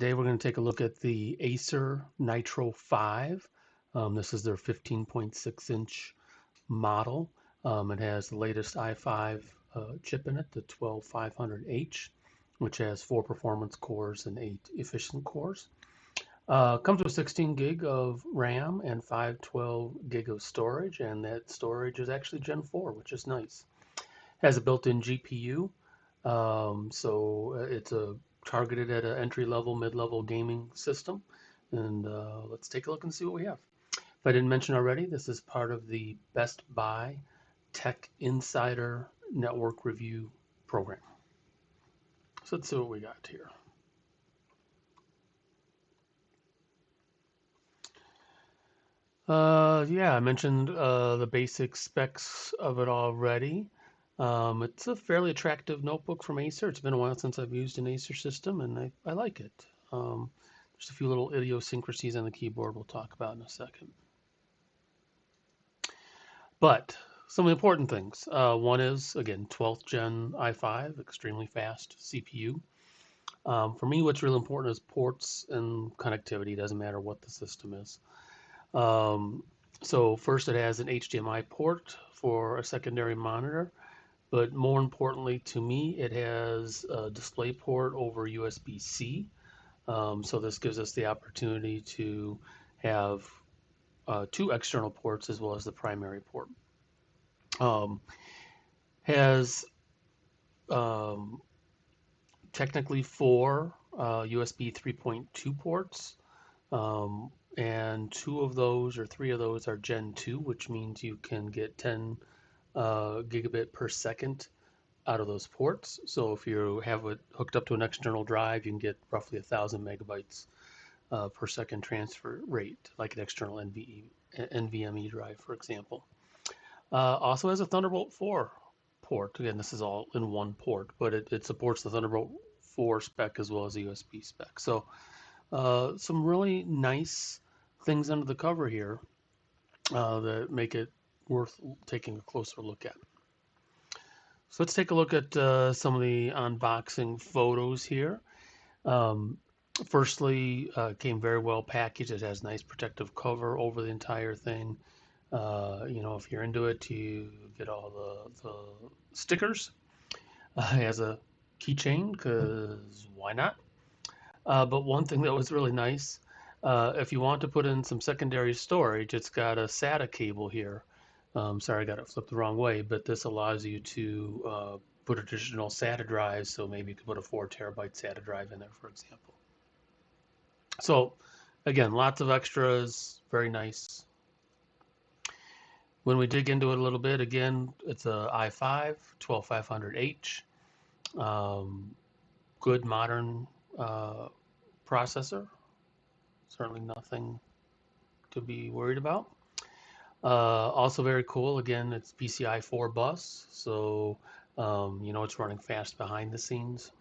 Today we're going to take a look at the ACER Nitro 5. This is their 15.6-inch model. It has the latest i5 chip in it, the 12500H, which has 4 performance cores and 8 efficient cores. Comes with 16 gig of RAM and 512 gig of storage, and that storage is actually Gen 4, which is nice. Has a built-in GPU, so it's targeted at an entry-level, mid-level gaming system. And let's take a look and see what we have. If I didn't mention already, this is part of the Best Buy Tech Insider Network Review program. So let's see what we got here. Yeah, I mentioned the basic specs of it already. It's a fairly attractive notebook from Acer. It's been a while since I've used an Acer system, and I like it. Just a few little idiosyncrasies on the keyboard we'll talk about in a second. But some of the important things. One is, again, 12th gen i5, extremely fast CPU. For me, what's really important is ports and connectivity. It doesn't matter what the system is. So first it has an HDMI port for a secondary monitor, but more importantly to me, it has a display port over USB-C. So this gives us the opportunity to have 2 external ports as well as the primary port. Has technically 4 USB 3.2 ports. And 2 of those or 3 of those are Gen 2, which means you can get 10 gigabit per second out of those ports. So if you have it hooked up to an external drive, you can get roughly 1,000 megabytes per second transfer rate, like an external NVMe drive, for example. Also has a Thunderbolt 4 port. Again, this is all in one port, but it supports the Thunderbolt 4 spec as well as the USB spec. So some really nice things under the cover here that make it worth taking a closer look at. So let's take a look at some of the unboxing photos here. Firstly, came very well packaged. It has nice protective cover over the entire thing. If you're into it, you get all the stickers. It has a keychain, because why not? But one thing that was really nice, if you want to put in some secondary storage, it's got a SATA cable here. Sorry, I got it flipped the wrong way, but this allows you to put additional SATA drives, so maybe you could put a 4 terabyte SATA drive in there, for example. So, again, lots of extras, very nice. When we dig into it a little bit, again, it's a i5 12500H, good modern processor. Certainly nothing to be worried about. Also very cool, again, it's PCI 4 bus, so it's running fast behind the scenes.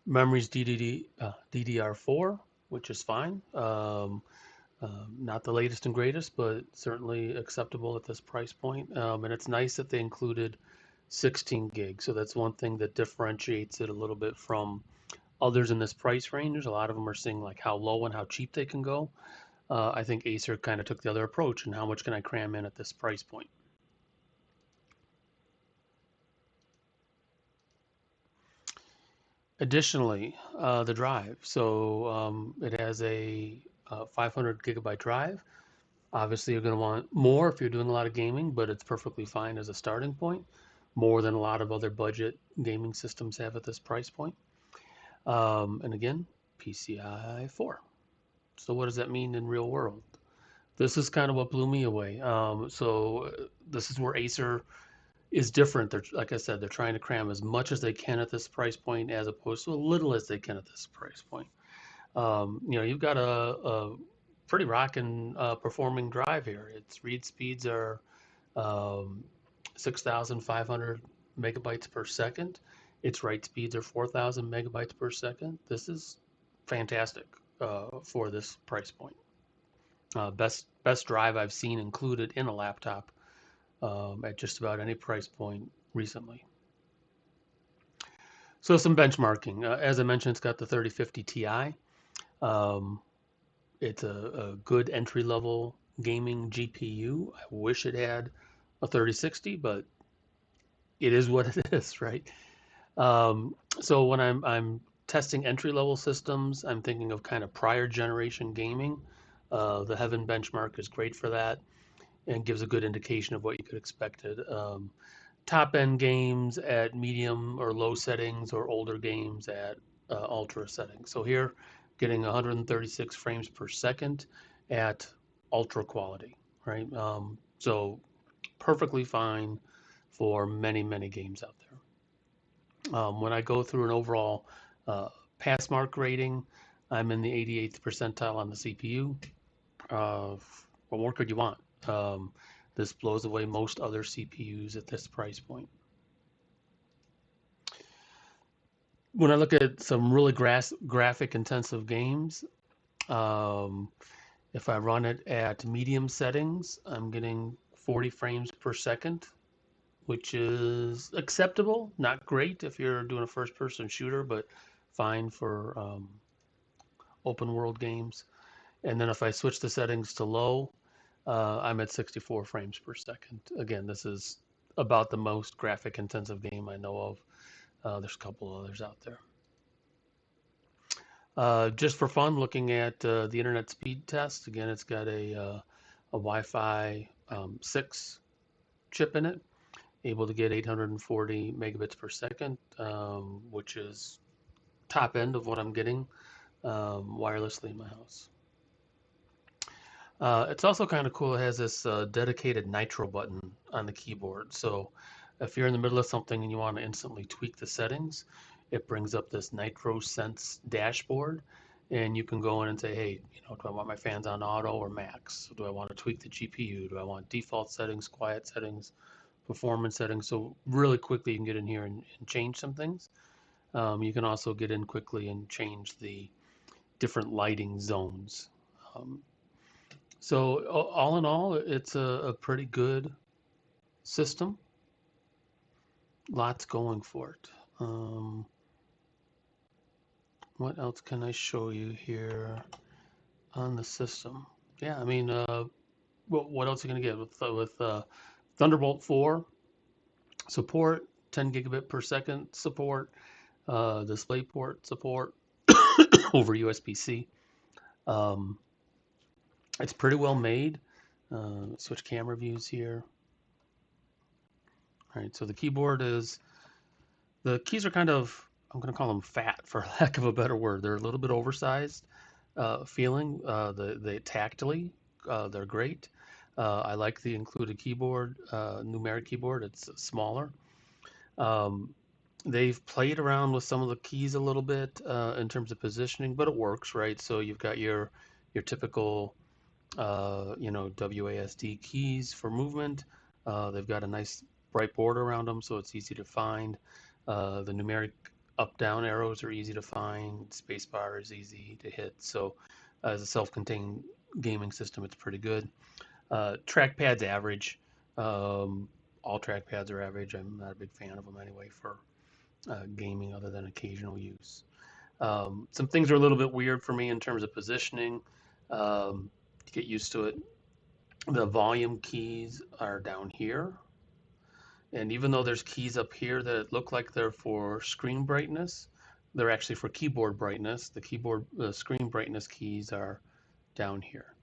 Memory's DDR4, which is fine. Not the latest and greatest, but certainly acceptable at this price point. And it's nice that they included 16 gigs, so that's one thing that differentiates it a little bit from others in this price range. A lot of them are seeing like how low and how cheap they can go. I think Acer kind of took the other approach, and how much can I cram in at this price point? Additionally, the drive. So it has a 500 gigabyte drive. Obviously, you're going to want more if you're doing a lot of gaming, but it's perfectly fine as a starting point, more than a lot of other budget gaming systems have at this price point. And again, PCI 4. So what does that mean in real world? This is kind of what blew me away. So this is where Acer is different. They're, like I said, they're trying to cram as much as they can at this price point, as opposed to a little as they can at this price point. You've got a pretty rocking performing drive here. Its read speeds are 6,500 megabytes per second. Its write speeds are 4,000 megabytes per second. This is fantastic for this price point. Best drive I've seen included in a laptop at just about any price point recently. So some benchmarking. As I mentioned, it's got the 3050 Ti. Um, it's a good entry-level gaming GPU. I wish it had a 3060, but it is what it is, right? So when I'm testing entry-level systems, I'm thinking of kind of prior generation gaming. The Heaven benchmark is great for that and gives a good indication of what you could expect. Top end games at medium or low settings, or older games at ultra settings. So here, getting 136 frames per second at ultra quality, right? So perfectly fine for many games out there. When I go through an overall pass mark rating, I'm in the 88th percentile on the CPU. What more could you want? Um, this blows away most other CPUs at this price point. When I look at some really graphic intensive games, um, if I run it at medium settings, I'm getting 40 frames per second, which is acceptable. Not great if you're doing a first person shooter, but fine for open world games. And then if I switch the settings to low, I'm at 64 frames per second. Again, this is about the most graphic intensive game I know of. There's a couple others out there. Just for fun, looking at the internet speed test. Again, it's got a Wi-Fi 6 chip in it, able to get 840 megabits per second, which is top end of what I'm getting wirelessly in my house. It's also kind of cool. It has this dedicated Nitro button on the keyboard. So if you're in the middle of something and you want to instantly tweak the settings, it brings up this Nitro Sense dashboard, and you can go in and say, hey, do I want my fans on auto or max? Do I want to tweak the GPU? Do I want default settings, quiet settings, performance settings? So really quickly you can get in here and change some things. You can also get in quickly and change the different lighting zones. Um, so all in all, it's a pretty good system. Lots going for it. What else can I show you here on the system? Yeah, I mean, what else are you gonna get with Thunderbolt 4 support, 10 gigabit per second support, DisplayPort support over USB-C. Um, it's pretty well made. Switch camera views here. All right, so the keys are kind of, I'm going to call them fat for lack of a better word. They're a little bit oversized feeling. They tactily, they're great. I like the included keyboard, numeric keyboard. It's smaller. Um, they've played around with some of the keys a little bit in terms of positioning, but it works, right? So you've got your typical WASD keys for movement. They've got a nice bright border around them, so it's easy to find. The numeric up-down arrows are easy to find. Spacebar is easy to hit. So as a self-contained gaming system, it's pretty good. Trackpad's average. All trackpads are average. I'm not a big fan of them anyway for gaming other than occasional use. Some things are a little bit weird for me in terms of positioning. To get used to it, the volume keys are down here. And even though there's keys up here that look like they're for screen brightness, they're actually for keyboard brightness. The screen brightness keys are down here.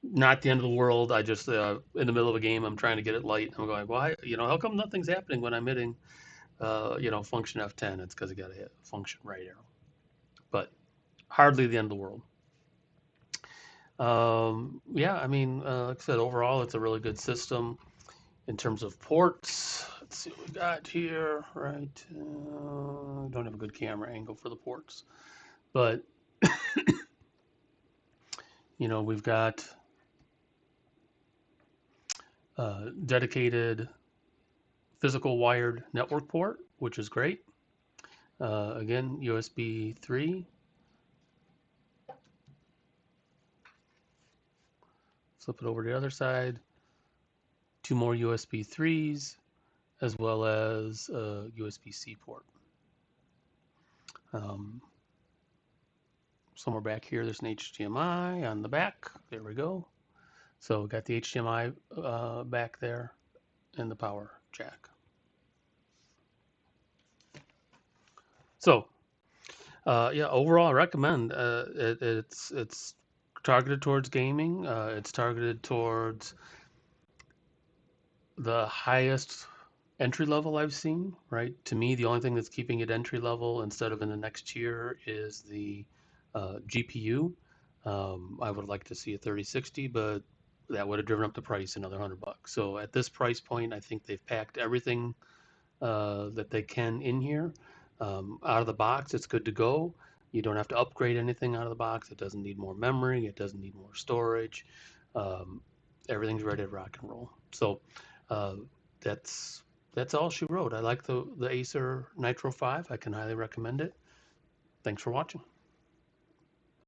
Not the end of the world. I just, in the middle of a game, I'm trying to get it light. I'm going, why? How come nothing's happening when I'm hitting, function F10? It's because I got to hit function right arrow. But hardly the end of the world. Yeah, I mean, like I said, overall, it's a really good system in terms of ports. Let's see what we got here, right? Don't have a good camera angle for the ports, but we've got dedicated physical wired network port, which is great. Again, USB 3. Flip it over to the other side. 2 more USB 3s, as well as a USB-C port. Somewhere back here, there's an HDMI on the back. There we go. So we got the HDMI back there and the power jack. So yeah, overall, I recommend. It's targeted towards gaming. It's targeted towards the highest entry level I've seen. Right, to me, the only thing that's keeping it entry level instead of in the next tier is the GPU. I would like to see a 3060, but that would have driven up the price another $100. So at this price point, I think they've packed everything that they can in here. Out of the box, it's good to go. You don't have to upgrade anything out of the box. It doesn't need more memory. It doesn't need more storage. Um, Everything's ready to rock and roll. So uh, that's that's all she wrote. I like the Acer Nitro 5. I can highly recommend it. Thanks for watching.